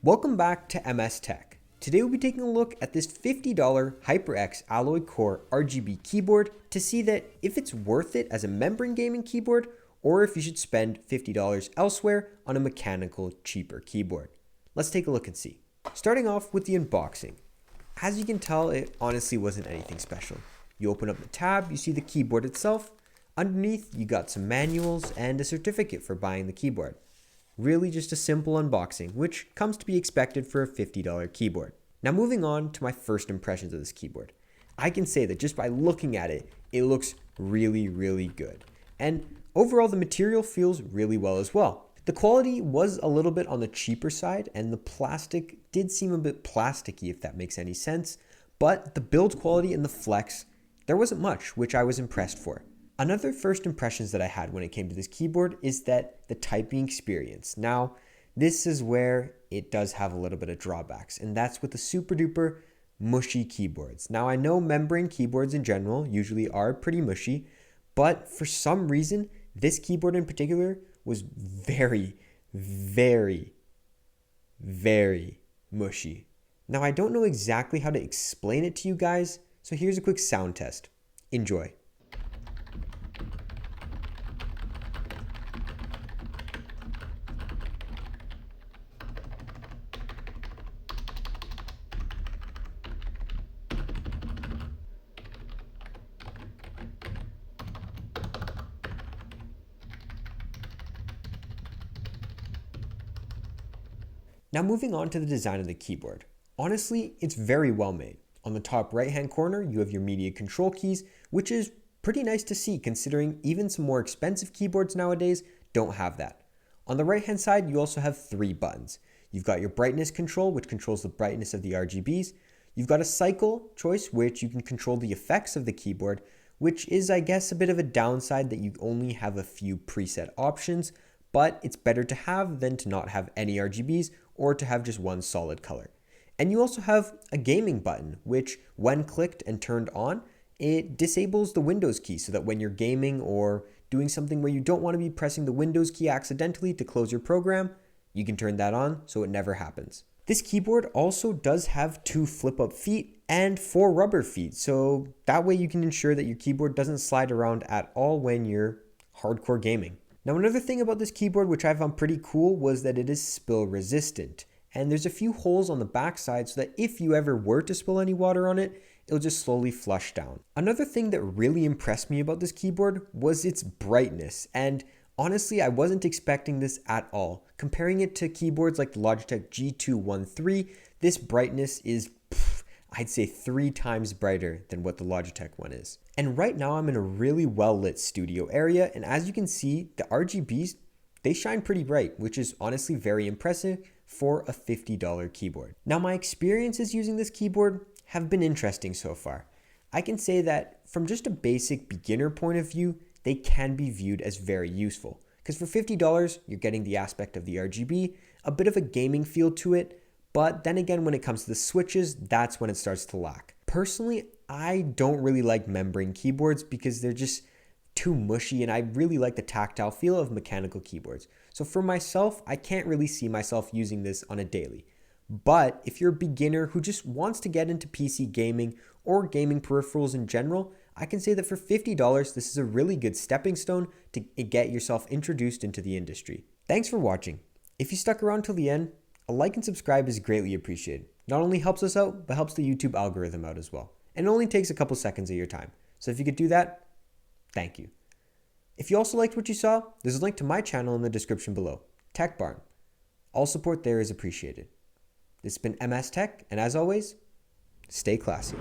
Welcome back to MS Tech. Today we'll be taking a look at this $50 HyperX Alloy Core RGB keyboard to see that if it's worth it as a membrane gaming keyboard or if you should spend $50 elsewhere on a mechanical, cheaper keyboard. Let's take a look and see. Starting off with the unboxing. As you can tell, it honestly wasn't anything special. You open up the tab, you see the keyboard itself. Underneath, you got some manuals and a certificate for buying the keyboard. Really just a simple unboxing, which comes to be expected for a $50 keyboard. Now moving on to my first impressions of this keyboard. I can say that just by looking at it, it looks really good. And overall, the material feels really well as well. The quality was a little bit on the cheaper side, and the plastic did seem a bit plasticky, if that makes any sense. But the build quality and the flex, there wasn't much, which I was impressed for. Another first impressions that I had when it came to this keyboard is that the typing experience. Now, this is where it does have a little bit of drawbacks, and that's with the super duper mushy keyboards. Now, I know membrane keyboards in general usually are pretty mushy, but for some reason, this keyboard in particular was very mushy. Now, I don't know exactly how to explain it to you guys, so here's a quick sound test. Enjoy. Now moving on to the design of the keyboard. Honestly, it's very well made. On the top right hand corner, you have your media control keys, which is pretty nice to see considering even some more expensive keyboards nowadays don't have that. On the right hand side, you also have 3 buttons. You've got your brightness control, which controls the brightness of the RGBs. You've got a cycle choice, which you can control the effects of the keyboard, which is, I guess, a bit of a downside that you only have a few preset options, but it's better to have than to not have any RGBs or to have just one solid color. And you also have a gaming button, which when clicked and turned on, it disables the Windows key so that when you're gaming or doing something where you don't want to be pressing the Windows key accidentally to close your program, you can turn that on so it never happens. This keyboard also does have 2 flip-up feet and 4 rubber feet, so that way you can ensure that your keyboard doesn't slide around at all when you're hardcore gaming. Now, another thing about this keyboard which I found pretty cool was that it is spill resistant. And there's a few holes on the backside so that if you ever were to spill any water on it, it'll just slowly flush down. Another thing that really impressed me about this keyboard was its brightness. And honestly, I wasn't expecting this at all. Comparing it to keyboards like the Logitech G213, this brightness is I'd say 3 times brighter than what the Logitech one is. And right now I'm in a really well lit studio area, and as you can see, the RGBs, they shine pretty bright, which is honestly very impressive for a $50 keyboard. Now, my experiences using this keyboard have been interesting so far. I can say that from just a basic beginner point of view, they can be viewed as very useful. Because for $50, you're getting the aspect of the RGB, a bit of a gaming feel to it, but then again, when it comes to the switches, that's when it starts to lack. Personally, I don't really like membrane keyboards because they're just too mushy, and I really like the tactile feel of mechanical keyboards. So for myself, I can't really see myself using this on a daily. But if you're a beginner who just wants to get into PC gaming or gaming peripherals in general, I can say that for $50, this is a really good stepping stone to get yourself introduced into the industry. Thanks for watching. If you stuck around till the end, a like and subscribe is greatly appreciated. Not only helps us out, but helps the YouTube algorithm out as well. And it only takes a couple seconds of your time. So if you could do that, thank you. If you also liked what you saw, there's a link to my channel in the description below, Tech Barn. All support there is appreciated. This has been MS Tech, and as always, stay classy.